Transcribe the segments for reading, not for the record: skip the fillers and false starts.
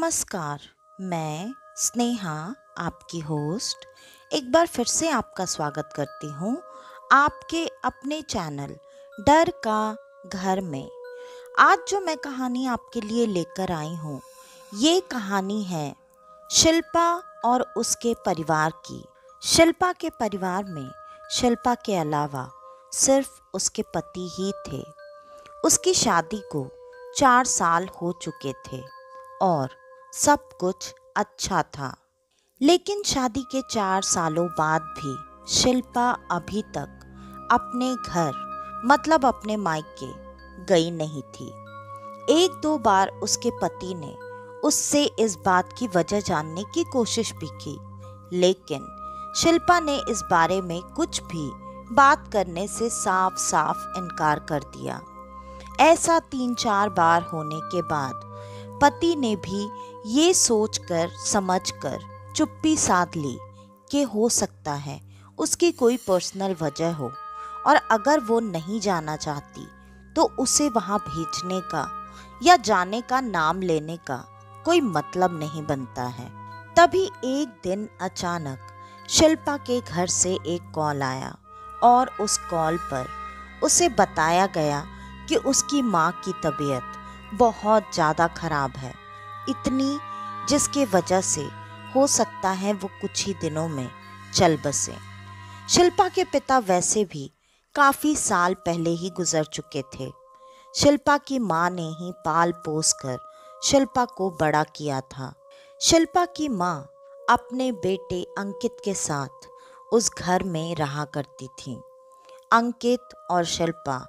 नमस्कार। मैं स्नेहा, आपकी होस्ट, एक बार फिर से आपका स्वागत करती हूँ आपके अपने चैनल डर का घर में। आज जो मैं कहानी आपके लिए लेकर आई हूँ, ये कहानी है शिल्पा और उसके परिवार की। शिल्पा के परिवार में शिल्पा के अलावा सिर्फ उसके पति ही थे। उसकी शादी को 4 साल हो चुके थे और सब कुछ अच्छा था। लेकिन शादी के 4 सालों बाद भी शिल्पा अभी तक अपने घर मतलब अपने मायके गई नहीं थी। एक दो बार उसके पति ने उससे इस बात की वजह जानने की कोशिश भी की, लेकिन शिल्पा ने इस बारे में कुछ भी बात करने से साफ साफ इनकार कर दिया। ऐसा 3-4 बार होने के बाद पति ने भी ये सोचकर समझकर चुप्पी साध ली कि हो सकता है उसकी कोई पर्सनल वजह हो और अगर वो नहीं जाना चाहती तो उसे वहाँ भेजने का या जाने का नाम लेने का कोई मतलब नहीं बनता है। तभी एक दिन अचानक शिल्पा के घर से एक कॉल आया और उस कॉल पर उसे बताया गया कि उसकी माँ की तबीयत बहुत ज़्यादा खराब है, इतनी जिसके वजह से हो सकता है वो कुछ ही दिनों में चल बसे। शिल्पा के पिता वैसे भी काफ़ी साल पहले ही गुजर चुके थे। शिल्पा की माँ ने ही पाल पोस कर शिल्पा को बड़ा किया था। शिल्पा की माँ अपने बेटे अंकित के साथ उस घर में रहा करती थी। अंकित और शिल्पा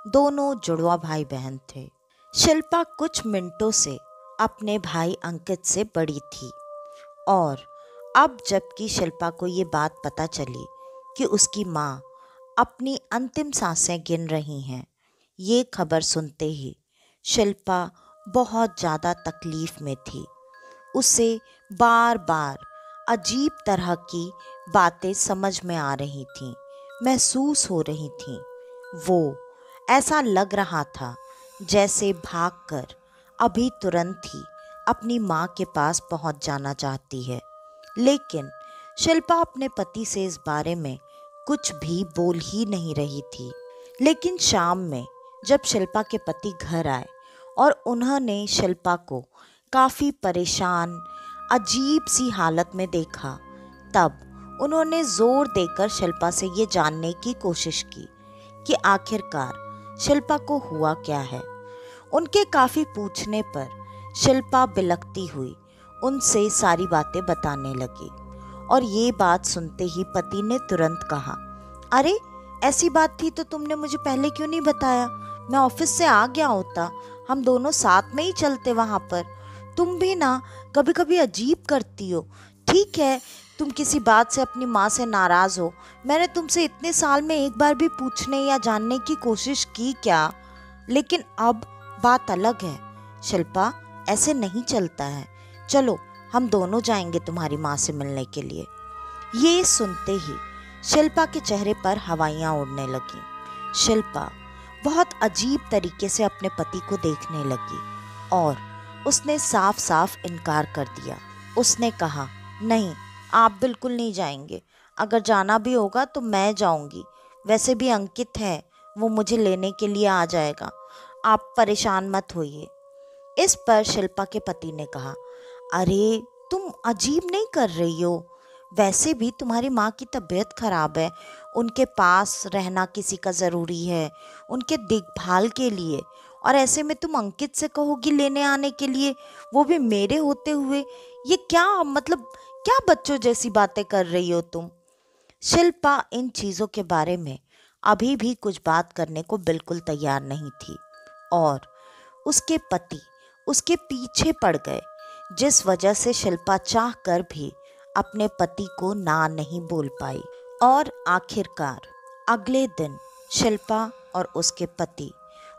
दोनों जुड़वा भाई बहन थे। शिल्पा कुछ मिनटों से अपने भाई अंकित से बड़ी थी और अब जबकि शिल्पा को ये बात पता चली कि उसकी माँ अपनी अंतिम सांसें गिन रही हैं, ये खबर सुनते ही शिल्पा बहुत ज़्यादा तकलीफ में थी। उसे बार बार अजीब तरह की बातें समझ में आ रही थीं, महसूस हो रही थीं। वो ऐसा लग रहा था जैसे भागकर अभी तुरंत ही अपनी माँ के पास पहुँच जाना चाहती है। लेकिन शिल्पा अपने पति से इस बारे में कुछ भी बोल ही नहीं रही थी। लेकिन शाम में जब शिल्पा के पति घर आए और उन्होंने शिल्पा को काफ़ी परेशान, अजीब सी हालत में देखा, तब उन्होंने जोर देकर शिल्पा से ये जानने की कोशिश की कि आखिरकार शिल्पा को हुआ क्या है। उनके काफ़ी पूछने पर शिल्पा बिलखती हुई उनसे सारी बातें बताने लगी और ये बात सुनते ही पति ने तुरंत कहा, अरे ऐसी बात थी तो तुमने मुझे पहले क्यों नहीं बताया? मैं ऑफिस से आ गया होता, हम दोनों साथ में ही चलते वहाँ पर। तुम भी ना कभी कभी अजीब करती हो। ठीक है, तुम किसी बात से अपनी माँ से नाराज़ हो, मैंने तुमसे इतने साल में एक बार भी पूछने या जानने की कोशिश की क्या? लेकिन अब बात अलग है शिल्पा, ऐसे नहीं चलता है। चलो हम दोनों जाएंगे तुम्हारी माँ से मिलने के लिए। ये सुनते ही शिल्पा के चेहरे पर हवाइयाँ उड़ने लगीं। शिल्पा बहुत अजीब तरीके से अपने पति को देखने लगी और उसने साफ साफ इनकार कर दिया। उसने कहा, नहीं, आप बिल्कुल नहीं जाएंगे। अगर जाना भी होगा तो मैं जाऊंगी। वैसे भी अंकित है, वो मुझे लेने के लिए आ जाएगा। आप परेशान मत होइए। इस पर शिल्पा के पति ने कहा, अरे तुम अजीब नहीं कर रही हो, वैसे भी तुम्हारी माँ की तबीयत खराब है, उनके पास रहना किसी का ज़रूरी है, उनके देखभाल के लिए, और ऐसे में तुम अंकित से कहोगी लेने आने के लिए, वो भी मेरे होते हुए? ये क्या मतलब, क्या बच्चों जैसी बातें कर रही हो तुम? शिल्पा इन चीज़ों के बारे में अभी भी कुछ बात करने को बिल्कुल तैयार नहीं थी और उसके पति उसके पीछे पड़ गए, जिस वजह से शिल्पा चाह कर भी अपने पति को ना नहीं बोल पाई। और आखिरकार अगले दिन शिल्पा और उसके पति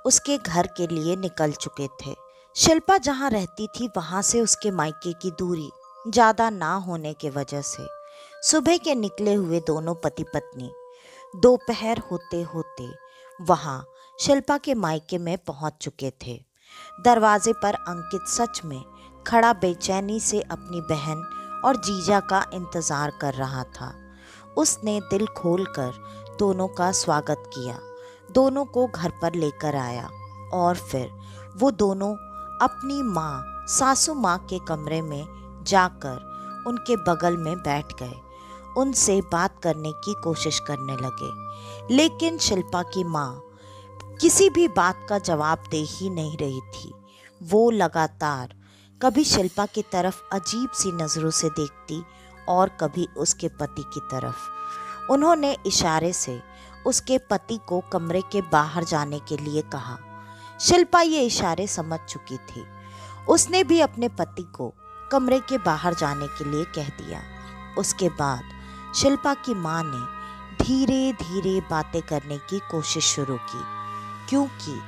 उसके घर के लिए निकल चुके थे। शिल्पा जहाँ रहती थी वहाँ से उसके मायके की दूरी ज़्यादा ना होने के वजह से सुबह के निकले हुए दोनों पति पत्नी दोपहर होते होते वहाँ शिल्पा के मायके में पहुँच चुके थे। दरवाजे पर अंकित सच में खड़ा बेचैनी से अपनी बहन और जीजा का इंतज़ार कर रहा था। उसने दिल खोलकर दोनों का स्वागत किया, दोनों को घर पर लेकर आया और फिर वो दोनों अपनी माँ, सासू माँ के कमरे में जाकर उनके बगल में बैठ गए। उनसे बात करने की कोशिश करने लगे, लेकिन शिल्पा की माँ किसी भी बात का जवाब दे ही नहीं रही थी। वो लगातार कभी शिल्पा की तरफ अजीब सी नज़रों से देखती और कभी उसके पति की तरफ। उन्होंने इशारे से उसके पति को कमरे के बाहर जाने के लिए कहा। शिल्पा ये इशारे समझ चुकी थी। उसने भी अपने पति को कमरे के बाहर जाने के लिए कह दिया। उसके बाद शिल्पा की माँ ने धीरे धीरे बातें करने की कोशिश शुरू की, क्योंकि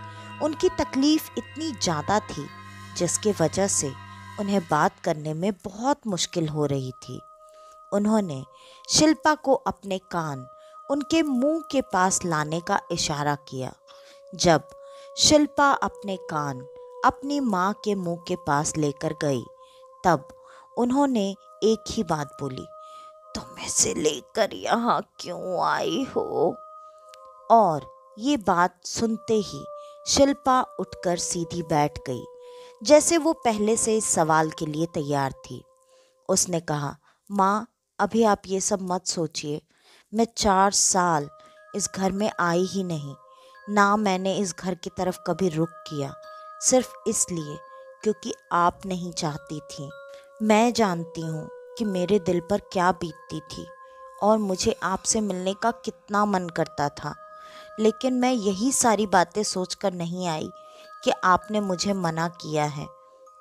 उनकी तकलीफ इतनी ज़्यादा थी जिसके वजह से उन्हें बात करने में बहुत मुश्किल हो रही थी। उन्होंने शिल्पा को अपने कान उनके मुंह के पास लाने का इशारा किया। जब शिल्पा अपने कान अपनी माँ के मुंह के पास लेकर गई, तब उन्होंने एक ही बात बोली, तुम इसे लेकर यहाँ क्यों आई हो? और ये बात सुनते ही शिल्पा उठकर सीधी बैठ गई, जैसे वो पहले से इस सवाल के लिए तैयार थी। उसने कहा, माँ, अभी आप ये सब मत सोचिए। मैं 4 साल इस घर में आई ही नहीं, ना मैंने इस घर की तरफ कभी रुख किया, सिर्फ इसलिए क्योंकि आप नहीं चाहती थी। मैं जानती हूँ कि मेरे दिल पर क्या बीतती थी और मुझे आपसे मिलने का कितना मन करता था, लेकिन मैं यही सारी बातें सोचकर नहीं आई कि आपने मुझे मना किया है।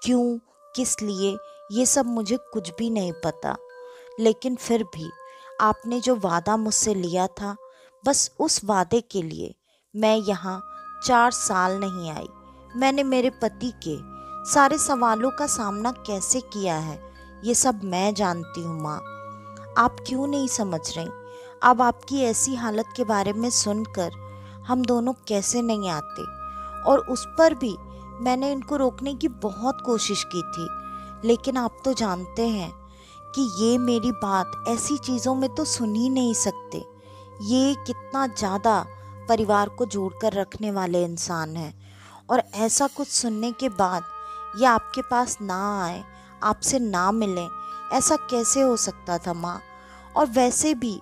क्यों, किस लिए, ये सब मुझे कुछ भी नहीं पता, लेकिन फिर भी आपने जो वादा मुझसे लिया था, बस उस वादे के लिए मैं यहाँ 4 साल नहीं आई। मैंने मेरे पति के सारे सवालों का सामना कैसे किया है, ये सब मैं जानती हूँ माँ। आप क्यों नहीं समझ रही? अब आपकी ऐसी हालत के बारे में सुनकर हम दोनों कैसे नहीं आते? और उस पर भी मैंने इनको रोकने की बहुत कोशिश की थी, लेकिन आप तो जानते हैं कि ये मेरी बात ऐसी चीज़ों में तो सुन ही नहीं सकते। ये कितना ज़्यादा परिवार को जोड़कर रखने वाले इंसान हैं, और ऐसा कुछ सुनने के बाद ये आपके पास ना आए, आपसे ना मिलें, ऐसा कैसे हो सकता था माँ? और वैसे भी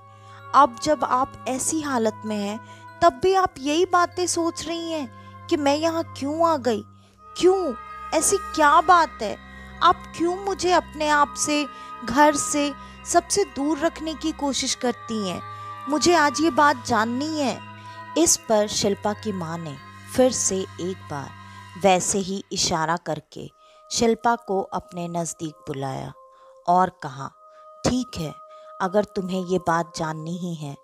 अब जब आप ऐसी हालत में हैं, तब भी आप यही बातें सोच रही हैं कि मैं यहाँ क्यों आ गई? क्यों? ऐसी क्या बात है? आप क्यों मुझे अपने आप से, घर से, सबसे दूर रखने की कोशिश करती हैं? मुझे आज ये बात जाननी है। इस पर शिल्पा की माँ ने फिर से एक बार वैसे ही इशारा करके शिल्पा को अपने नज़दीक बुलाया और कहा, ठीक है, अगर तुम्हें ये बात जाननी ही है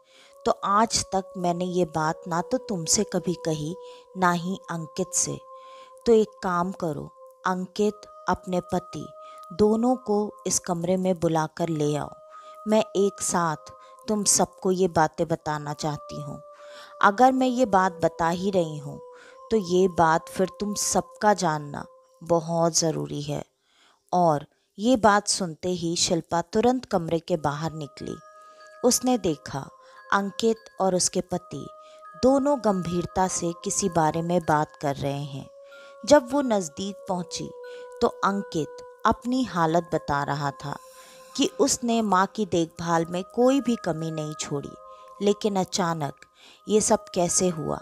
तो आज तक मैंने ये बात ना तो तुमसे कभी कही, ना ही अंकित से। तो एक काम करो, अंकित, अपने पति, दोनों को इस कमरे में बुलाकर ले आओ। मैं एक साथ तुम सबको ये बातें बताना चाहती हूँ। अगर मैं ये बात बता ही रही हूँ तो ये बात फिर तुम सबका जानना बहुत ज़रूरी है। और ये बात सुनते ही शिल्पा तुरंत कमरे के बाहर निकली। उसने देखा अंकित और उसके पति दोनों गंभीरता से किसी बारे में बात कर रहे हैं। जब वो नज़दीक पहुंची तो अंकित अपनी हालत बता रहा था कि उसने माँ की देखभाल में कोई भी कमी नहीं छोड़ी, लेकिन अचानक ये सब कैसे हुआ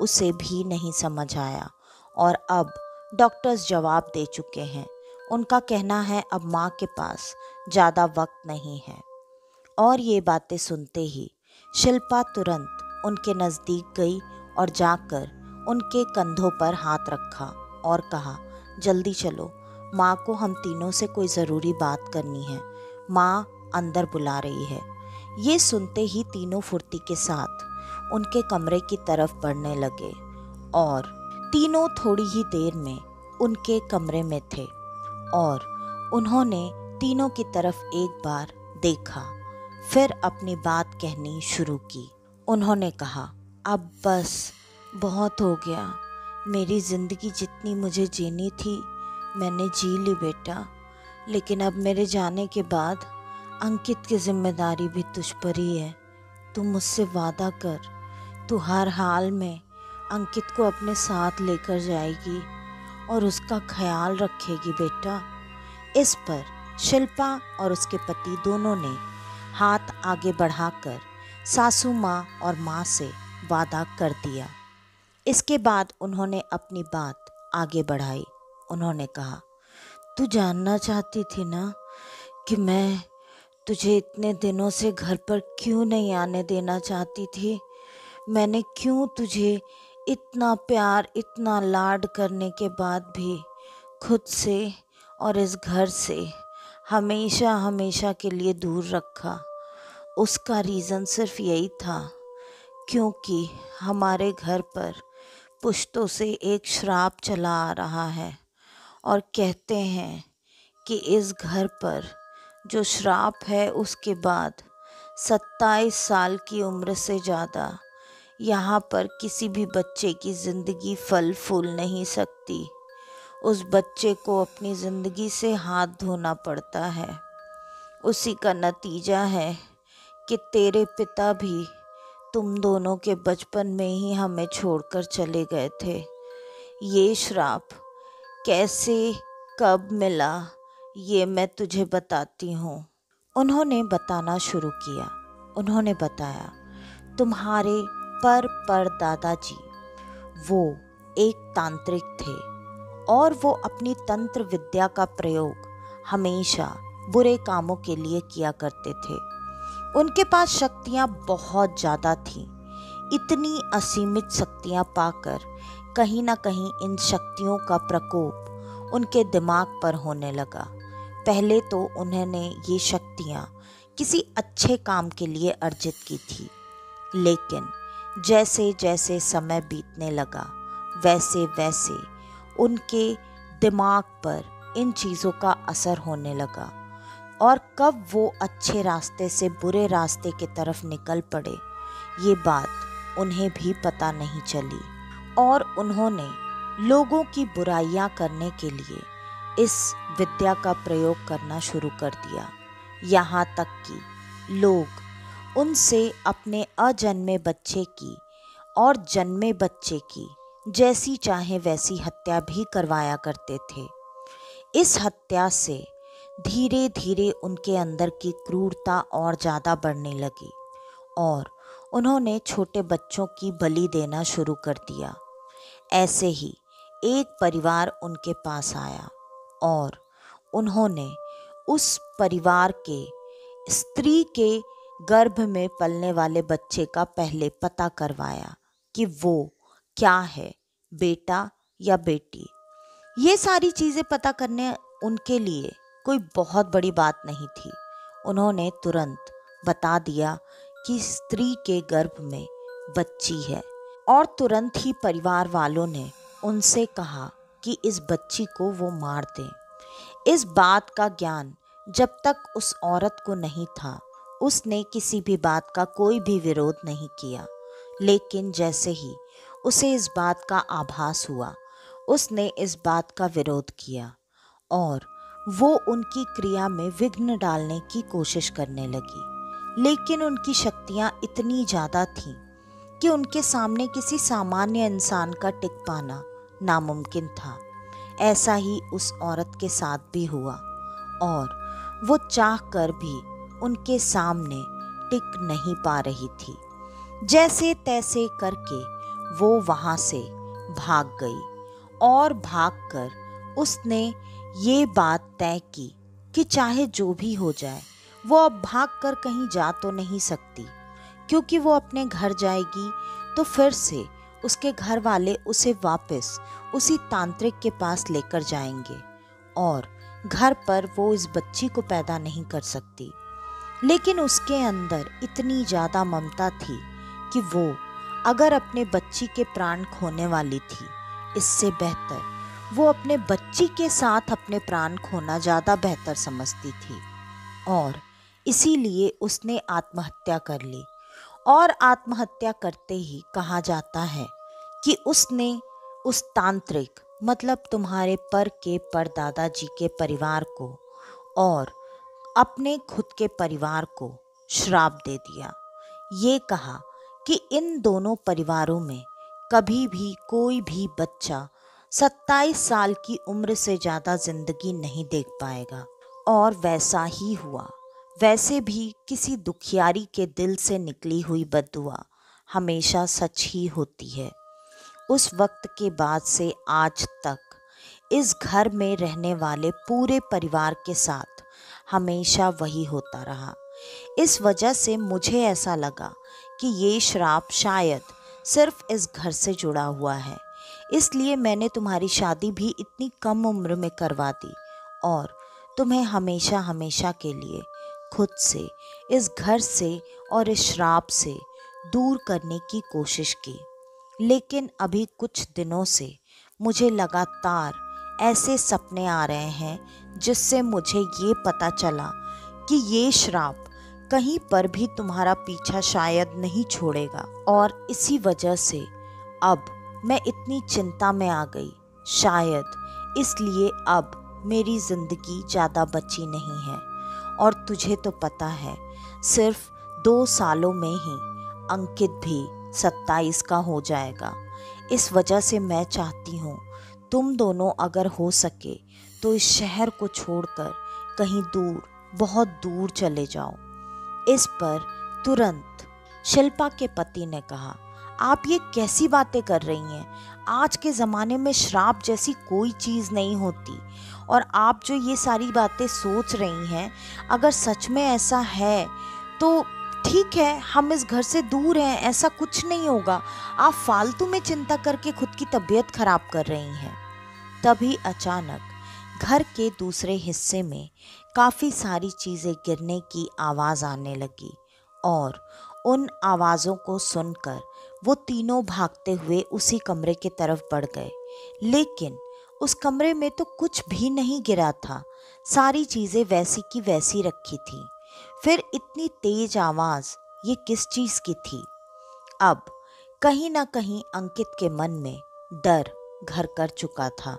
उसे भी नहीं समझ आया। और अब डॉक्टर्स जवाब दे चुके हैं। उनका कहना है अब माँ के पास ज़्यादा वक्त नहीं है। और ये बातें सुनते ही शिल्पा तुरंत उनके नज़दीक गई और जाकर उनके कंधों पर हाथ रखा और कहा, जल्दी चलो, माँ को हम तीनों से कोई ज़रूरी बात करनी है, माँ अंदर बुला रही है। ये सुनते ही तीनों फुर्ती के साथ उनके कमरे की तरफ बढ़ने लगे और तीनों थोड़ी ही देर में उनके कमरे में थे और उन्होंने तीनों की तरफ एक बार देखा, फिर अपनी बात कहनी शुरू की। उन्होंने कहा, अब बस बहुत हो गया। मेरी ज़िंदगी जितनी मुझे जीनी थी मैंने जी ली बेटा, लेकिन अब मेरे जाने के बाद अंकित की जिम्मेदारी भी तुझ पर ही है। तू मुझसे वादा कर, तू हर हाल में अंकित को अपने साथ लेकर जाएगी और उसका ख्याल रखेगी बेटा। इस पर शिल्पा और उसके पति दोनों ने हाथ आगे बढ़ाकर सासू माँ और माँ से वादा कर दिया। इसके बाद उन्होंने अपनी बात आगे बढ़ाई। उन्होंने कहा, तू जानना चाहती थी ना कि मैं तुझे इतने दिनों से घर पर क्यों नहीं आने देना चाहती थी। मैंने क्यों तुझे इतना प्यार, इतना लाड करने के बाद भी खुद से और इस घर से हमेशा हमेशा के लिए दूर रखा। उसका रीज़न सिर्फ यही था क्योंकि हमारे घर पर पुश्तों से एक श्राप चला आ रहा है और कहते हैं कि इस घर पर जो श्राप है उसके बाद 27 साल की उम्र से ज़्यादा यहाँ पर किसी भी बच्चे की ज़िंदगी फल फूल नहीं सकती। उस बच्चे को अपनी ज़िंदगी से हाथ धोना पड़ता है। उसी का नतीजा है कि तेरे पिता भी तुम दोनों के बचपन में ही हमें छोड़कर चले गए थे। ये श्राप कैसे कब मिला ये मैं तुझे बताती हूँ। उन्होंने बताना शुरू किया। उन्होंने बताया, तुम्हारे पर दादाजी वो एक तांत्रिक थे और वो अपनी तंत्र विद्या का प्रयोग हमेशा बुरे कामों के लिए किया करते थे। उनके पास शक्तियाँ बहुत ज़्यादा थीं। इतनी असीमित शक्तियाँ पाकर कहीं ना कहीं इन शक्तियों का प्रकोप उनके दिमाग पर होने लगा। पहले तो उन्होंने ये शक्तियाँ किसी अच्छे काम के लिए अर्जित की थी, लेकिन जैसे जैसे समय बीतने लगा वैसे वैसे उनके दिमाग पर इन चीज़ों का असर होने लगा और कब वो अच्छे रास्ते से बुरे रास्ते की तरफ निकल पड़े ये बात उन्हें भी पता नहीं चली और उन्होंने लोगों की बुराइयां करने के लिए इस विद्या का प्रयोग करना शुरू कर दिया। यहाँ तक कि लोग उनसे अपने अजन्मे बच्चे की और जन्मे बच्चे की जैसी चाहे वैसी हत्या भी करवाया करते थे। इस हत्या से धीरे धीरे उनके अंदर की क्रूरता और ज़्यादा बढ़ने लगी और उन्होंने छोटे बच्चों की बलि देना शुरू कर दिया। ऐसे ही एक परिवार उनके पास आया और उन्होंने उस परिवार के स्त्री के गर्भ में पलने वाले बच्चे का पहले पता करवाया कि वो क्या है, बेटा या बेटी। ये सारी चीज़ें पता करने उनके लिए कोई बहुत बड़ी बात नहीं थी। उन्होंने तुरंत बता दिया कि स्त्री के गर्भ में बच्ची है और तुरंत ही परिवार वालों ने उनसे कहा कि इस बच्ची को वो मार दें। इस बात का ज्ञान जब तक उस औरत को नहीं था उसने किसी भी बात का कोई भी विरोध नहीं किया, लेकिन जैसे ही उसे इस बात का आभास हुआ उसने इस बात का विरोध किया और वो उनकी क्रिया में विघ्न डालने की कोशिश करने लगी। लेकिन उनकी शक्तियाँ इतनी ज़्यादा थीं कि उनके सामने किसी सामान्य इंसान का टिक पाना नामुमकिन था। ऐसा ही उस औरत के साथ भी हुआ और वो चाह कर भी उनके सामने टिक नहीं पा रही थी। जैसे तैसे करके वो वहाँ से भाग गई और भागकर उसने ये बात तय की कि चाहे जो भी हो जाए वो अब भागकर कहीं जा तो नहीं सकती, क्योंकि वो अपने घर जाएगी तो फिर से उसके घर वाले उसे वापस उसी तांत्रिक के पास लेकर जाएंगे और घर पर वो इस बच्ची को पैदा नहीं कर सकती। लेकिन उसके अंदर इतनी ज़्यादा ममता थी कि वो अगर अपने बच्ची के प्राण खोने वाली थी, इससे बेहतर वो अपने बच्ची के साथ अपने प्राण खोना ज़्यादा बेहतर समझती थी और इसीलिए उसने आत्महत्या कर ली। और आत्महत्या करते ही कहा जाता है कि उसने उस तांत्रिक मतलब तुम्हारे पर के परदादा जी के परिवार को और अपने खुद के परिवार को श्राप दे दिया। ये कहा कि इन दोनों परिवारों में कभी भी कोई भी बच्चा 27 साल की उम्र से ज़्यादा जिंदगी नहीं देख पाएगा। और वैसा ही हुआ। वैसे भी किसी दुखियारी के दिल से निकली हुई बद्दुआ हमेशा सच ही होती है। उस वक्त के बाद से आज तक इस घर में रहने वाले पूरे परिवार के साथ हमेशा वही होता रहा। इस वजह से मुझे ऐसा लगा कि ये श्राप शायद सिर्फ इस घर से जुड़ा हुआ है। इसलिए मैंने तुम्हारी शादी भी इतनी कम उम्र में करवा दी और तुम्हें हमेशा हमेशा के लिए खुद से, इस घर से और इस श्राप से दूर करने की कोशिश की। लेकिन अभी कुछ दिनों से मुझे लगातार ऐसे सपने आ रहे हैं जिससे मुझे ये पता चला कि ये श्राप कहीं पर भी तुम्हारा पीछा शायद नहीं छोड़ेगा। और इसी वजह से अब मैं इतनी चिंता में आ गई। शायद इसलिए अब मेरी जिंदगी ज़्यादा बची नहीं है। और तुझे तो पता है, सिर्फ 2 सालों में ही अंकित भी 27 का हो जाएगा। इस वजह से मैं चाहती हूँ तुम दोनों अगर हो सके तो इस शहर को छोड़कर कहीं दूर, बहुत दूर चले जाओ। इस पर तुरंत शिल्पा के पति ने कहा, आप ये कैसी बातें कर रही हैं? आज के ज़माने में श्राप जैसी कोई चीज़ नहीं होती। और आप जो ये सारी बातें सोच रही हैं, अगर सच में ऐसा है तो ठीक है, हम इस घर से दूर हैं, ऐसा कुछ नहीं होगा। आप फालतू में चिंता करके खुद की तबीयत खराब कर रही हैं। तभी अचानक घर के दूसरे हिस्से में काफ़ी सारी चीज़ें गिरने की आवाज़ आने लगी और उन आवाज़ों को सुनकर वो तीनों भागते हुए उसी कमरे की तरफ बढ़ गए। लेकिन उस कमरे में तो कुछ भी नहीं गिरा था, सारी चीज़ें वैसी की वैसी रखी थी। फिर इतनी तेज आवाज़ ये किस चीज़ की थी? अब कहीं ना कहीं अंकित के मन में डर घर कर चुका था।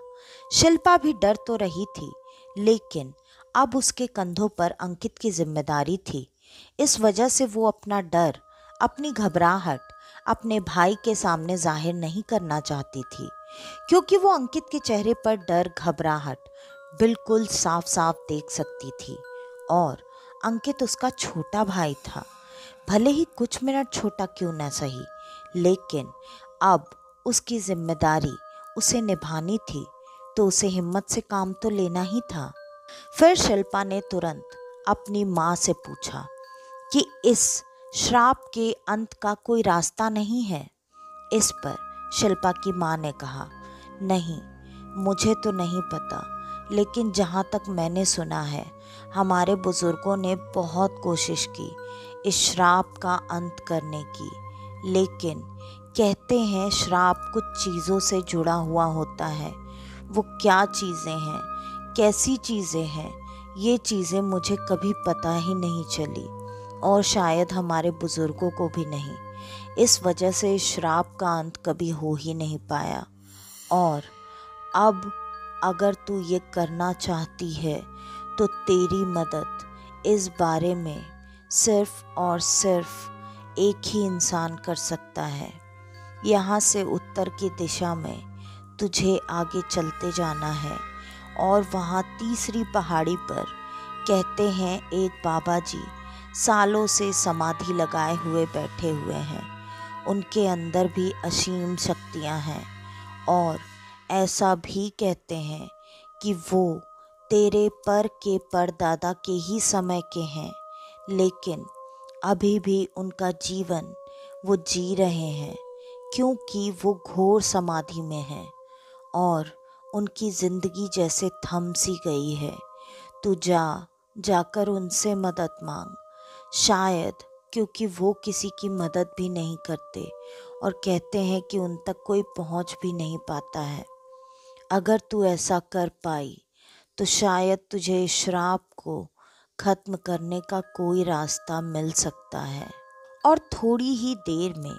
शिल्पा भी डर तो रही थी, लेकिन अब उसके कंधों पर अंकित की जिम्मेदारी थी। इस वजह से वो अपना डर, अपनी घबराहट अपने भाई के सामने जाहिर नहीं करना चाहती थी, क्योंकि वो अंकित के चेहरे पर डर, घबराहट बिल्कुल साफ साफ देख सकती थी। और अंकित उसका छोटा भाई था, भले ही कुछ मिनट छोटा क्यों ना सही, लेकिन अब उसकी जिम्मेदारी उसे निभानी थी, तो उसे हिम्मत से काम तो लेना ही था। फिर शिल्पा ने तुरंत अपनी माँ से पूछा कि इस श्राप के अंत का कोई रास्ता नहीं है। इस पर शिल्पा की माँ ने कहा, नहीं, मुझे तो नहीं पता, लेकिन जहाँ तक मैंने सुना है, हमारे बुजुर्गों ने बहुत कोशिश की इस श्राप का अंत करने की, लेकिन कहते हैं श्राप कुछ चीज़ों से जुड़ा हुआ होता है। वो क्या चीज़ें हैं, कैसी चीज़ें हैं, ये चीज़ें मुझे कभी पता ही नहीं चली और शायद हमारे बुजुर्गों को भी नहीं। इस वजह से श्राप का अंत कभी हो ही नहीं पाया। और अब अगर तू ये करना चाहती है तो तेरी मदद इस बारे में सिर्फ और सिर्फ एक ही इंसान कर सकता है। यहाँ से उत्तर की दिशा में तुझे आगे चलते जाना है और वहाँ तीसरी पहाड़ी पर कहते हैं एक बाबा जी सालों से समाधि लगाए हुए बैठे हुए हैं। उनके अंदर भी असीम शक्तियाँ हैं और ऐसा भी कहते हैं कि वो तेरे पर के परदादा के ही समय के हैं, लेकिन अभी भी उनका जीवन वो जी रहे हैं, क्योंकि वो घोर समाधि में हैं और उनकी ज़िंदगी जैसे थम सी गई है। तू जाकर उनसे मदद मांग। शायद क्योंकि वो किसी की मदद भी नहीं करते और कहते हैं कि उन तक कोई पहुंच भी नहीं पाता है। अगर तू ऐसा कर पाई तो शायद तुझे इस श्राप को खत्म करने का कोई रास्ता मिल सकता है। और थोड़ी ही देर में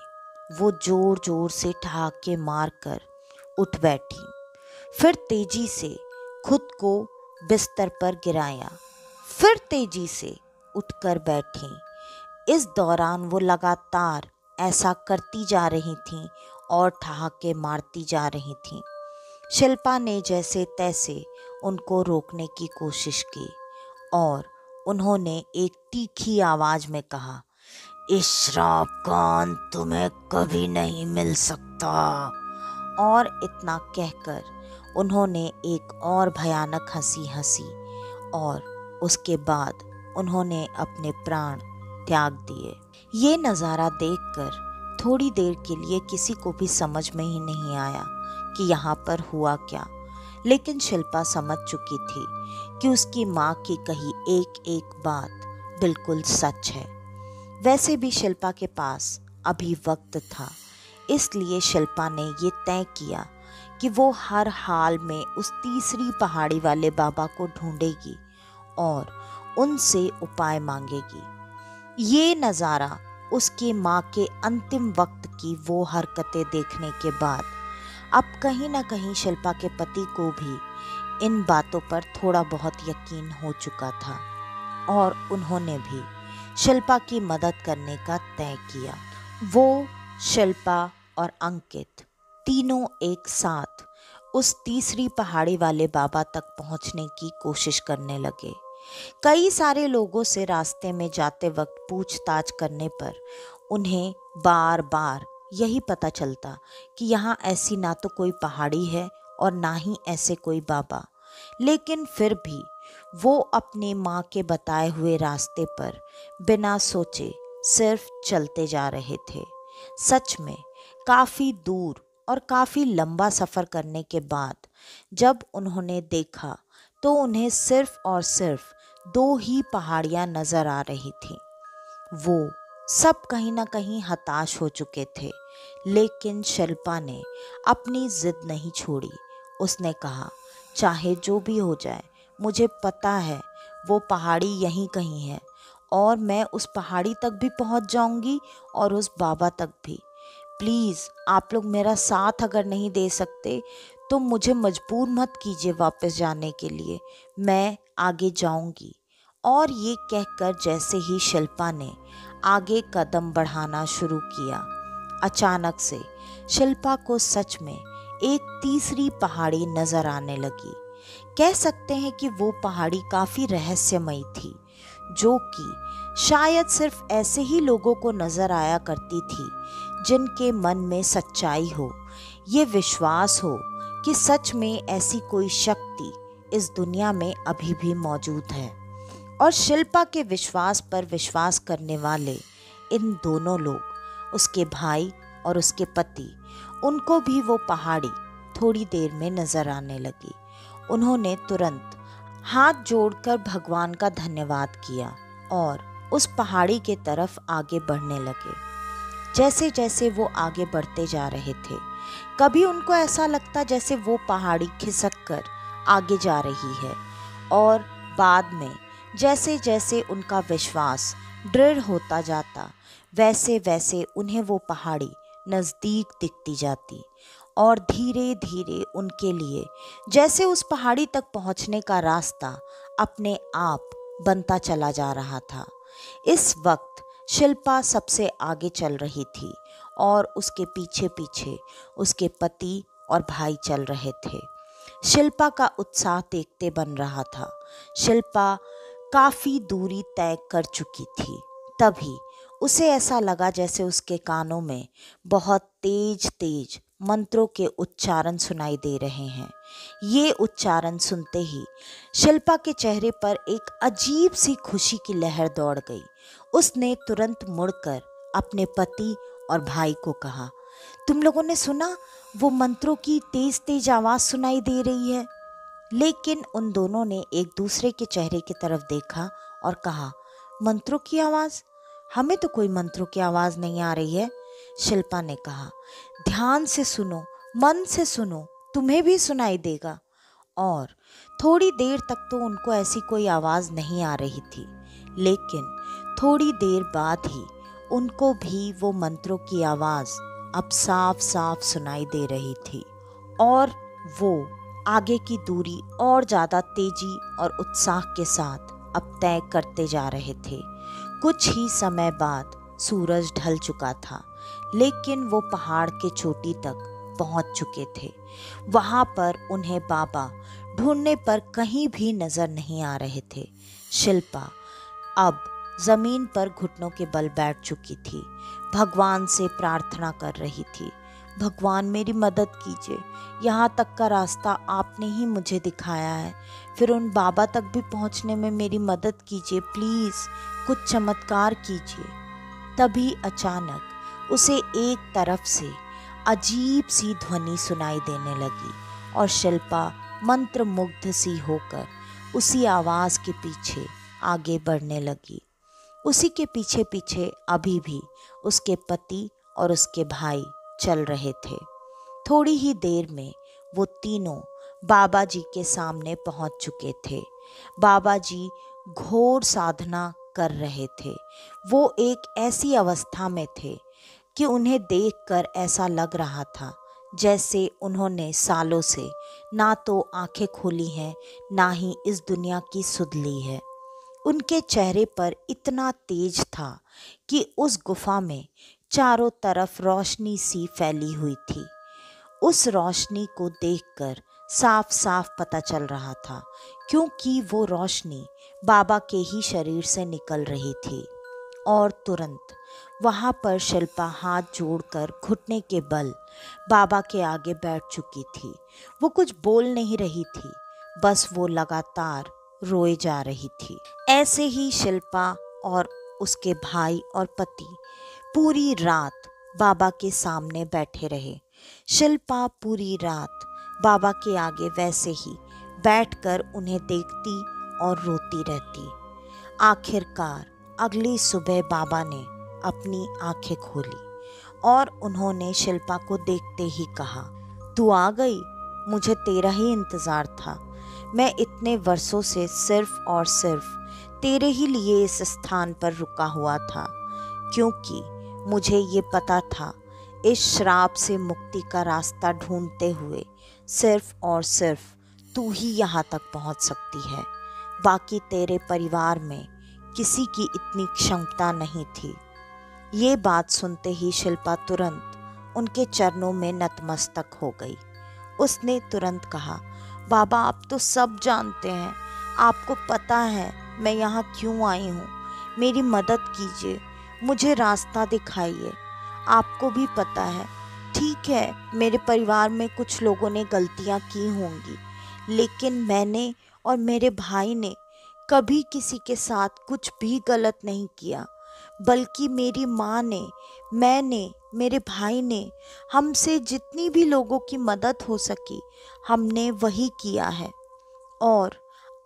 वो जोर जोर से ठहाके मारकर उठ बैठी। फिर तेजी से खुद को बिस्तर पर गिराया, फिर तेजी से उठकर बैठी। इस दौरान वो लगातार ऐसा करती जा रही थीं और ठहाके मारती जा रही थीं। शिल्पा ने जैसे तैसे उनको रोकने की कोशिश की और उन्होंने एक तीखी आवाज में कहा, इस श्राप का अंत तुम्हें कभी नहीं मिल सकता। और इतना कहकर उन्होंने एक और भयानक हंसी हंसी और उसके बाद उन्होंने अपने प्राण त्याग दिए। ये नज़ारा देखकर थोड़ी देर के लिए किसी को भी समझ में ही नहीं आया कि यहाँ पर हुआ क्या, लेकिन शिल्पा समझ चुकी थी कि उसकी माँ की कही एक एक बात बिल्कुल सच है। वैसे भी शिल्पा के पास अभी वक्त था, इसलिए शिल्पा ने ये तय किया कि वो हर हाल में उस तीसरी पहाड़ी वाले बाबा को ढूंढेगी और उनसे उपाय मांगेगी। ये नज़ारा उसकी माँ के अंतिम वक्त की वो हरकतें देखने के बाद अब कहीं ना कहीं शिल्पा के पति को भी इन बातों पर थोड़ा बहुत यकीन हो चुका था और उन्होंने भी शिल्पा की मदद करने का तय किया। वो, शिल्पा और अंकित तीनों एक साथ उस तीसरी पहाड़ी वाले बाबा तक पहुंचने की कोशिश करने लगे। कई सारे लोगों से रास्ते में जाते वक्त पूछताछ करने पर उन्हें बार बार यही पता चलता कि यहाँ ऐसी ना तो कोई पहाड़ी है और ना ही ऐसे कोई बाबा, लेकिन फिर भी वो अपने माँ के बताए हुए रास्ते पर बिना सोचे सिर्फ चलते जा रहे थे। सच में काफ़ी दूर और काफ़ी लंबा सफ़र करने के बाद जब उन्होंने देखा तो उन्हें सिर्फ और सिर्फ 2 ही पहाड़ियाँ नज़र आ रही थीं। वो सब कहीं ना कहीं हताश हो चुके थे, लेकिन शिल्पा ने अपनी जिद नहीं छोड़ी। उसने कहा, चाहे जो भी हो जाए, मुझे पता है वो पहाड़ी यहीं कहीं है और मैं उस पहाड़ी तक भी पहुंच जाऊंगी और उस बाबा तक भी। प्लीज़ आप लोग मेरा साथ अगर नहीं दे सकते तो मुझे मजबूर मत कीजिए वापस जाने के लिए, मैं आगे जाऊंगी। और ये कहकर जैसे ही शिल्पा ने आगे कदम बढ़ाना शुरू किया, अचानक से शिल्पा को सच में एक तीसरी पहाड़ी नजर आने लगी। कह सकते हैं कि वो पहाड़ी काफ़ी रहस्यमयी थी, जो कि शायद सिर्फ ऐसे ही लोगों को नजर आया करती थी जिनके मन में सच्चाई हो, ये विश्वास हो कि सच में ऐसी कोई शक्ति इस दुनिया में अभी भी मौजूद है। और शिल्पा के विश्वास पर विश्वास करने वाले इन दोनों लोग, उसके भाई और उसके पति, उनको भी वो पहाड़ी थोड़ी देर में नजर आने लगी। उन्होंने तुरंत हाथ जोड़कर भगवान का धन्यवाद किया और उस पहाड़ी के तरफ आगे बढ़ने लगे। जैसे जैसे वो आगे बढ़ते जा रहे थे, कभी उनको ऐसा लगता जैसे वो पहाड़ी खिसक कर आगे जा रही है, और बाद में जैसे जैसे उनका विश्वास दृढ़ होता जाता, वैसे वैसे उन्हें वो पहाड़ी नज़दीक दिखती जाती और धीरे धीरे उनके लिए जैसे उस पहाड़ी तक पहुंचने का रास्ता अपने आप बनता चला जा रहा था। इस वक्त शिल्पा सबसे आगे चल रही थी और उसके पीछे पीछे उसके पति और भाई चल रहे थे। शिल्पा का उत्साह देखते बन रहा था। शिल्पा काफ़ी दूरी तय कर चुकी थी। तभी उसे ऐसा लगा जैसे उसके कानों में बहुत तेज तेज मंत्रों के उच्चारण सुनाई दे रहे हैं। ये उच्चारण सुनते ही शिल्पा के चेहरे पर एक अजीब सी खुशी की लहर दौड़ गई। उसने तुरंत मुड़कर अपने पति और भाई को कहा, तुम लोगों ने सुना? वो मंत्रों की तेज तेज आवाज़ सुनाई दे रही है। लेकिन उन दोनों ने एक दूसरे के चेहरे की तरफ देखा और कहा, मंत्रों की आवाज़? हमें तो कोई मंत्रों की आवाज़ नहीं आ रही है। शिल्पा ने कहा, ध्यान से सुनो, मन से सुनो, तुम्हें भी सुनाई देगा। और थोड़ी देर तक तो उनको ऐसी कोई आवाज़ नहीं आ रही थी, लेकिन थोड़ी देर बाद ही उनको भी वो मंत्रों की आवाज़ अब साफ साफ सुनाई दे रही थी और वो आगे की दूरी और ज़्यादा तेजी और उत्साह के साथ अब तय करते जा रहे थे। कुछ ही समय बाद सूरज ढल चुका था, लेकिन वो पहाड़ के चोटी तक पहुंच चुके थे। वहां पर उन्हें बाबा ढूंढने पर कहीं भी नजर नहीं आ रहे थे। शिल्पा अब जमीन पर घुटनों के बल बैठ चुकी थी, भगवान से प्रार्थना कर रही थी। भगवान मेरी मदद कीजिए, यहाँ तक का रास्ता आपने ही मुझे दिखाया है, फिर उन बाबा तक भी पहुँचने में मेरी मदद कीजिए, प्लीज़ कुछ चमत्कार कीजिए। तभी अचानक उसे एक तरफ से अजीब सी ध्वनि सुनाई देने लगी और शिल्पा मंत्रमुग्ध सी होकर उसी आवाज़ के पीछे आगे बढ़ने लगी। उसी के पीछे पीछे अभी भी उसके पति और उसके भाई चल रहे थे। थोड़ी ही देर में वो तीनों बाबा जी के सामने पहुंच चुके थे। बाबा जी घोर साधना कर रहे थे। वो एक ऐसी अवस्था में थे कि उन्हें देखकर ऐसा लग रहा था जैसे उन्होंने सालों से ना तो आंखें खोली हैं, ना ही इस दुनिया की सुध ली है। उनके चेहरे पर इतना तेज था कि उस गुफा में चारों तरफ रोशनी सी फैली हुई थी। उस रोशनी को देखकर साफ साफ पता चल रहा था, क्योंकि वो रोशनी बाबा के ही शरीर से निकल रही थी। और तुरंत वहां पर शिल्पा हाथ जोड़कर घुटने के बल बाबा के आगे बैठ चुकी थी। वो कुछ बोल नहीं रही थी, बस वो लगातार रोए जा रही थी। ऐसे ही शिल्पा और उसके भाई और पति पूरी रात बाबा के सामने बैठे रहे। शिल्पा पूरी रात बाबा के आगे वैसे ही बैठकर उन्हें देखती और रोती रहती। आखिरकार अगली सुबह बाबा ने अपनी आंखें खोली और उन्होंने शिल्पा को देखते ही कहा, तू आ गई, मुझे तेरा ही इंतज़ार था। मैं इतने वर्षों से सिर्फ और सिर्फ तेरे ही लिए इस स्थान पर रुका हुआ था, क्योंकि मुझे ये पता था इस श्राप से मुक्ति का रास्ता ढूंढते हुए सिर्फ और सिर्फ तू ही यहाँ तक पहुँच सकती है। बाकी तेरे परिवार में किसी की इतनी क्षमता नहीं थी। ये बात सुनते ही शिल्पा तुरंत उनके चरणों में नतमस्तक हो गई। उसने तुरंत कहा, बाबा आप तो सब जानते हैं, आपको पता है मैं यहाँ क्यों आई हूँ, मेरी मदद कीजिए, मुझे रास्ता दिखाइए। आपको भी पता है, ठीक है मेरे परिवार में कुछ लोगों ने गलतियाँ की होंगी, लेकिन मैंने और मेरे भाई ने कभी किसी के साथ कुछ भी गलत नहीं किया, बल्कि मेरी माँ ने, मैंने, मेरे भाई ने, हमसे जितनी भी लोगों की मदद हो सकी हमने वही किया है। और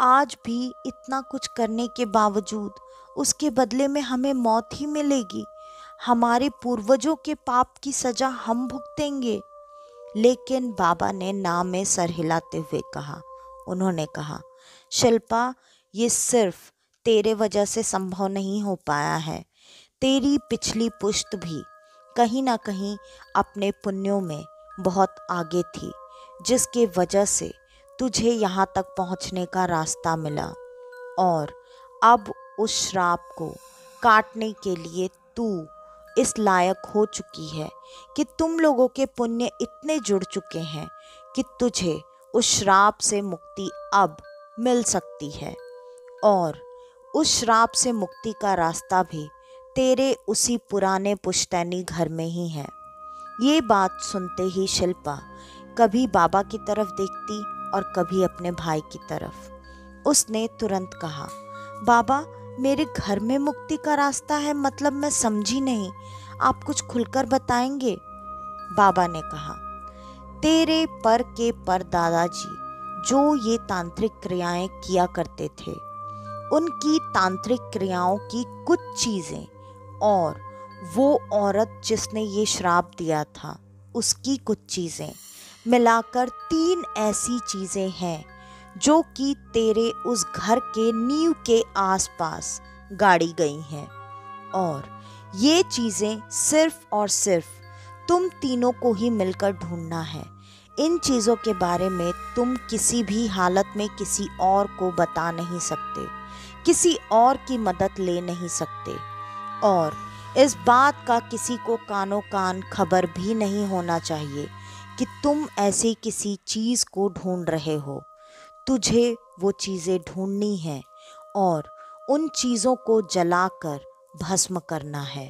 आज भी इतना कुछ करने के बावजूद उसके बदले में हमें मौत ही मिलेगी। हमारे पूर्वजों के पाप की सज़ा हम भुगतेंगे। लेकिन बाबा ने ना में सर हिलाते हुए कहा, उन्होंने कहा, शिल्पा ये सिर्फ तेरे वजह से संभव नहीं हो पाया है। तेरी पिछली पुश्त भी कहीं ना कहीं अपने पुण्यों में बहुत आगे थी, जिसके वजह से तुझे यहाँ तक पहुँचने का रास्ता मिला। और अब उस श्राप को काटने के लिए तू इस लायक हो चुकी है कि तुम लोगों के पुण्य इतने जुड़ चुके हैं कि तुझे उस श्राप से मुक्ति अब मिल सकती है। और उस श्राप से मुक्ति का रास्ता भी तेरे उसी पुराने पुश्तैनी घर में ही है। ये बात सुनते ही शिल्पा कभी बाबा की तरफ देखती और कभी अपने भाई की तरफ। उसने तुरंत कहा, बाबा मेरे घर में मुक्ति का रास्ता है, मतलब मैं समझी नहीं, आप कुछ खुलकर बताएंगे? बाबा ने कहा, तेरे पर के पर दादाजी जो ये तांत्रिक क्रियाएं किया करते थे, उनकी तांत्रिक क्रियाओं की कुछ चीज़ें और वो औरत जिसने ये श्राप दिया था उसकी कुछ चीज़ें मिलाकर 3 ऐसी चीज़ें हैं जो कि तेरे उस घर के नींव के आसपास गाड़ी गई हैं। और ये चीज़ें सिर्फ और सिर्फ तुम तीनों को ही मिलकर ढूंढना है। इन चीज़ों के बारे में तुम किसी भी हालत में किसी और को बता नहीं सकते, किसी और की मदद ले नहीं सकते, और इस बात का किसी को कानो कान खबर भी नहीं होना चाहिए कि तुम ऐसी किसी चीज़ को ढूंढ रहे हो। तुझे वो चीज़ें ढूंढनी है और उन चीज़ों को जलाकर भस्म करना है।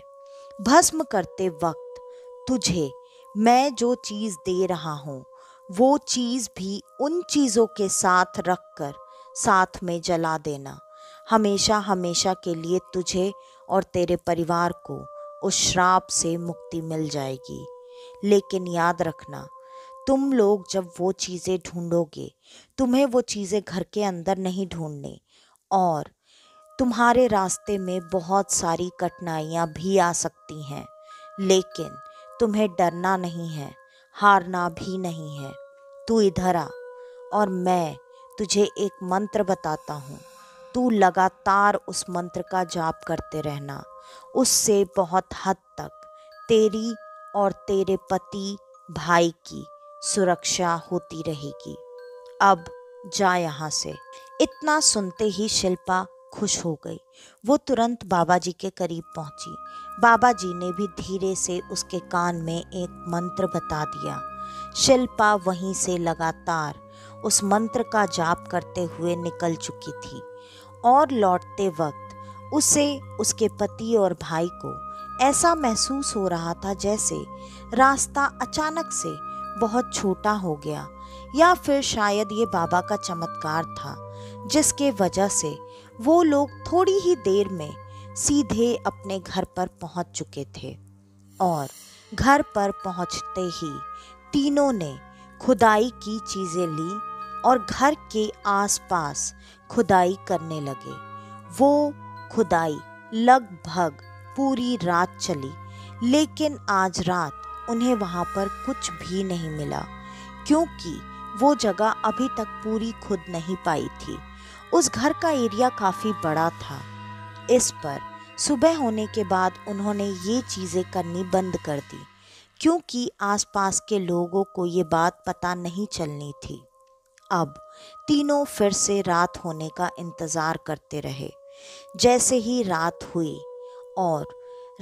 भस्म करते वक्त तुझे मैं जो चीज़ दे रहा हूँ वो चीज़ भी उन चीज़ों के साथ रखकर साथ में जला देना। हमेशा हमेशा के लिए तुझे और तेरे परिवार को उस श्राप से मुक्ति मिल जाएगी। लेकिन याद रखना, तुम लोग जब वो चीज़ें ढूंढोगे, तुम्हें वो चीज़ें घर के अंदर नहीं ढूंढने, और तुम्हारे रास्ते में बहुत सारी कठिनाइयाँ भी आ सकती हैं, लेकिन तुम्हें डरना नहीं है, हारना भी नहीं है। तू इधर आ और मैं तुझे एक मंत्र बताता हूँ। तू लगातार उस मंत्र का जाप करते रहना। उससे बहुत हद तक तेरी और तेरे पति भाई की सुरक्षा होती रहेगी। अब जा यहाँ से। इतना सुनते ही शिल्पा खुश हो गई। वो तुरंत बाबा जी के करीब पहुंची। बाबा जी ने भी धीरे से उसके कान में एक मंत्र बता दिया। शिल्पा वहीं से लगातार उस मंत्र का जाप करते हुए निकल चुकी थी, और लौटते वक्त उसे उसके पति और भाई को ऐसा महसूस हो रहा था जैसे रास्ता अचानक से बहुत छोटा हो गया, या फिर शायद ये बाबा का चमत्कार था जिसके वजह से वो लोग थोड़ी ही देर में सीधे अपने घर पर पहुंच चुके थे। और घर पर पहुंचते ही तीनों ने खुदाई की चीजें ली और घर के आसपास खुदाई करने लगे। वो खुदाई लगभग पूरी रात चली, लेकिन आज रात उन्हें वहां पर कुछ भी नहीं मिला, क्योंकि वो जगह अभी तक पूरी खुद नहीं पाई थी। उस घर का एरिया काफी बड़ा था। इस पर सुबह होने के बाद उन्होंने ये चीजें करनी बंद कर दी, क्योंकि आसपास के लोगों को ये बात पता नहीं चलनी थी। अब तीनों फिर से रात होने का इंतजार करते रहे। जैसे ही रात हुई, और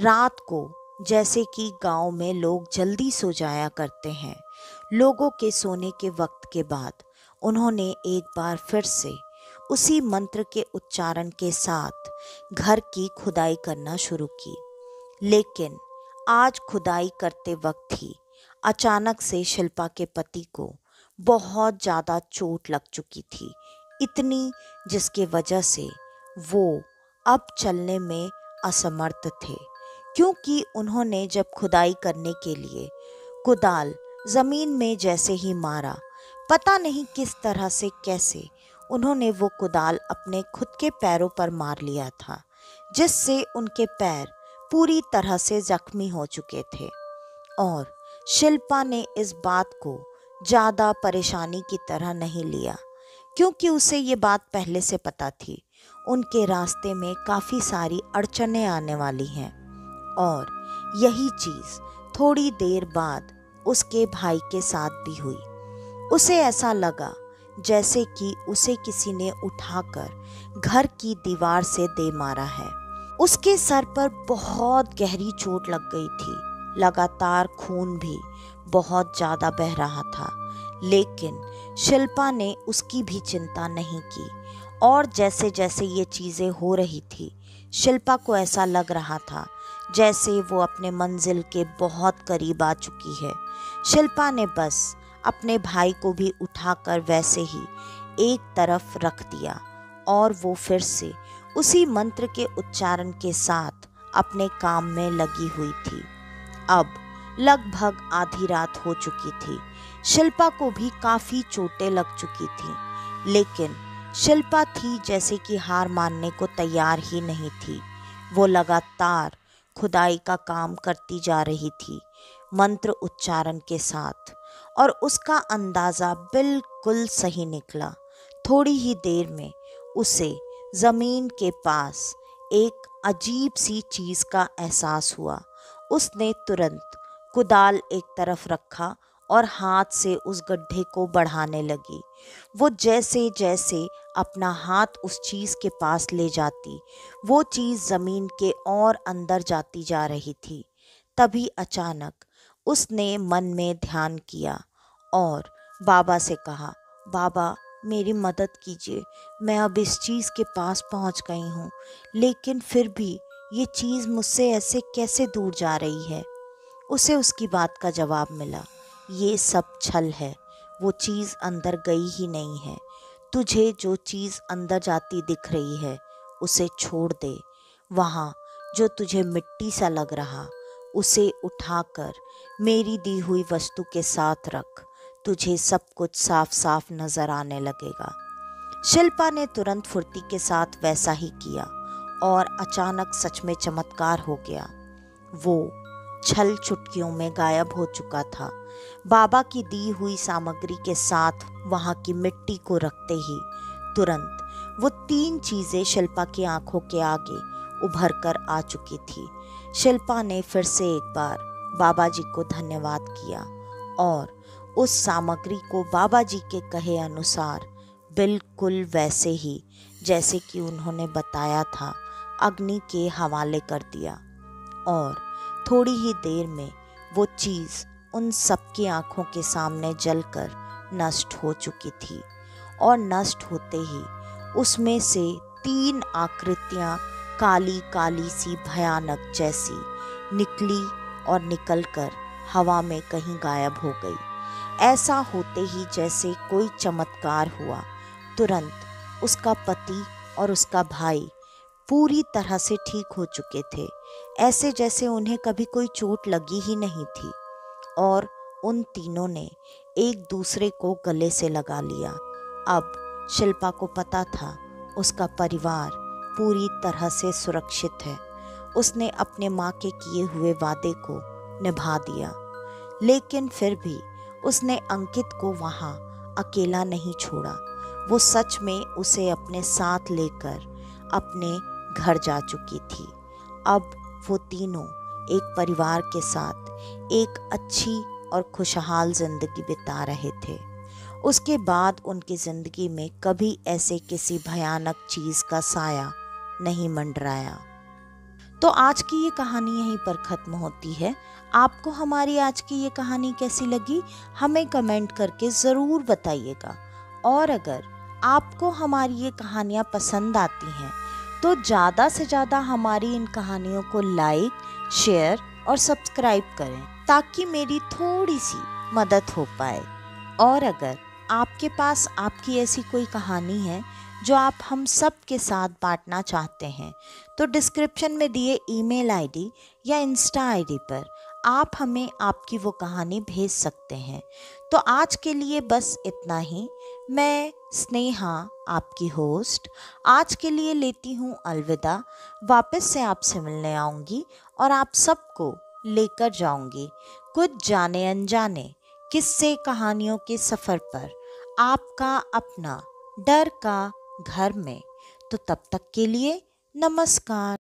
रात को जैसे कि गांव में लोग जल्दी सो जाया करते हैं, लोगों के सोने के वक्त के बाद उन्होंने एक बार फिर से उसी मंत्र के उच्चारण के साथ घर की खुदाई करना शुरू की। लेकिन आज खुदाई करते वक्त ही अचानक से शिल्पा के पति को बहुत ज़्यादा चोट लग चुकी थी, इतनी जिसके वजह से वो अब चलने में असमर्थ थे, क्योंकि उन्होंने जब खुदाई करने के लिए कुदाल ज़मीन में जैसे ही मारा, पता नहीं किस तरह से कैसे उन्होंने वो कुदाल अपने खुद के पैरों पर मार लिया था, जिससे उनके पैर पूरी तरह से जख्मी हो चुके थे। और शिल्पा ने इस बात को ज़्यादा परेशानी की तरह नहीं लिया, क्योंकि उसे ये बात पहले से पता थी उनके रास्ते में काफ़ी सारी अड़चनें आने वाली हैं। और यही चीज़ थोड़ी देर बाद उसके भाई के साथ भी हुई। उसे ऐसा लगा जैसे कि उसे किसी ने उठाकर घर की दीवार से दे मारा है। उसके सर पर बहुत गहरी चोट लग गई थी। लगातार खून भी बहुत ज़्यादा बह रहा था, लेकिन शिल्पा ने उसकी भी चिंता नहीं की। और जैसे जैसे ये चीज़ें हो रही थी, शिल्पा को ऐसा लग रहा था जैसे वो अपने मंजिल के बहुत करीब आ चुकी है। शिल्पा ने बस अपने भाई को भी उठाकर वैसे ही एक तरफ रख दिया, और वो फिर से उसी मंत्र के उच्चारण के साथ अपने काम में लगी हुई थी। अब लगभग आधी रात हो चुकी थी। शिल्पा को भी काफ़ी चोटें लग चुकी थीं, लेकिन शिल्पा थी जैसे कि हार मानने को तैयार ही नहीं थी। वो लगातार खुदाई का काम करती जा रही थी मंत्र उच्चारण के साथ, और उसका अंदाज़ा बिल्कुल सही निकला। थोड़ी ही देर में उसे ज़मीन के पास एक अजीब सी चीज़ का एहसास हुआ। उसने तुरंत कुदाल एक तरफ रखा और हाथ से उस गड्ढे को बढ़ाने लगी। वो जैसे जैसे अपना हाथ उस चीज़ के पास ले जाती, वो चीज़ ज़मीन के और अंदर जाती जा रही थी। तभी अचानक उसने मन में ध्यान किया और बाबा से कहा, बाबा मेरी मदद कीजिए, मैं अब इस चीज़ के पास पहुंच गई हूँ, लेकिन फिर भी ये चीज़ मुझसे ऐसे कैसे दूर जा रही है। उसे उसकी बात का जवाब मिला, ये सब छल है, वो चीज़ अंदर गई ही नहीं है। तुझे जो चीज़ अंदर जाती दिख रही है उसे छोड़ दे। वहाँ जो तुझे मिट्टी सा लग रहा उसे उठाकर मेरी दी हुई वस्तु के साथ रख, तुझे सब कुछ साफ साफ नजर आने लगेगा। शिल्पा ने तुरंत फुर्ती के साथ वैसा ही किया और अचानक सच में चमत्कार हो गया। वो छल चुटकियों में गायब हो चुका था। बाबा की दी हुई सामग्री के साथ वहां की मिट्टी को रखते ही तुरंत वो 3 चीजें शिल्पा की आंखों के आगे उभर कर आ चुकी थी। शिल्पा ने फिर से एक बार बाबा जी को धन्यवाद किया और उस सामग्री को बाबा जी के कहे अनुसार बिल्कुल वैसे ही जैसे कि उन्होंने बताया था अग्नि के हवाले कर दिया। और थोड़ी ही देर में वो चीज़ उन सबकी आंखों के सामने जलकर नष्ट हो चुकी थी और नष्ट होते ही उसमें से 3 आकृतियां काली काली सी भयानक जैसी निकली और निकलकर हवा में कहीं गायब हो गई। ऐसा होते ही जैसे कोई चमत्कार हुआ। तुरंत उसका पति और उसका भाई पूरी तरह से ठीक हो चुके थे, ऐसे जैसे उन्हें कभी कोई चोट लगी ही नहीं थी। और उन तीनों ने एक दूसरे को गले से लगा लिया। अब शिल्पा को पता था उसका परिवार पूरी तरह से सुरक्षित है। उसने अपने माँ के किए हुए वादे को निभा दिया, लेकिन फिर भी उसने अंकित को वहाँ अकेला नहीं छोड़ा। वो सच में उसे अपने साथ लेकर अपने घर जा चुकी थी। अब वो तीनों एक परिवार के साथ एक अच्छी और खुशहाल जिंदगी बिता रहे थे। उसके बाद उनकी जिंदगी में कभी ऐसे किसी भयानक चीज का साया नहीं मंडराया। तो आज की ये कहानी यहीं पर ख़त्म होती है। आपको हमारी आज की ये कहानी कैसी लगी हमें कमेंट करके ज़रूर बताइएगा। और अगर आपको हमारी ये कहानियाँ पसंद आती हैं तो ज़्यादा से ज़्यादा हमारी इन कहानियों को लाइक, शेयर और सब्सक्राइब करें ताकि मेरी थोड़ी सी मदद हो पाए। और अगर आपके पास आपकी ऐसी कोई कहानी है जो आप हम सब के साथ बांटना चाहते हैं तो डिस्क्रिप्शन में दिए ईमेल आईडी या इंस्टा आईडी पर आप हमें आपकी वो कहानी भेज सकते हैं। तो आज के लिए बस इतना ही। मैं स्नेहा आपकी होस्ट आज के लिए लेती हूँ अलविदा। वापस से आपसे मिलने आऊँगी और आप सबको लेकर जाऊँगी कुछ जाने अनजाने किस्से कहानियों के सफ़र पर, आपका अपना डर का घर में। तो तब तक के लिए नमस्कार।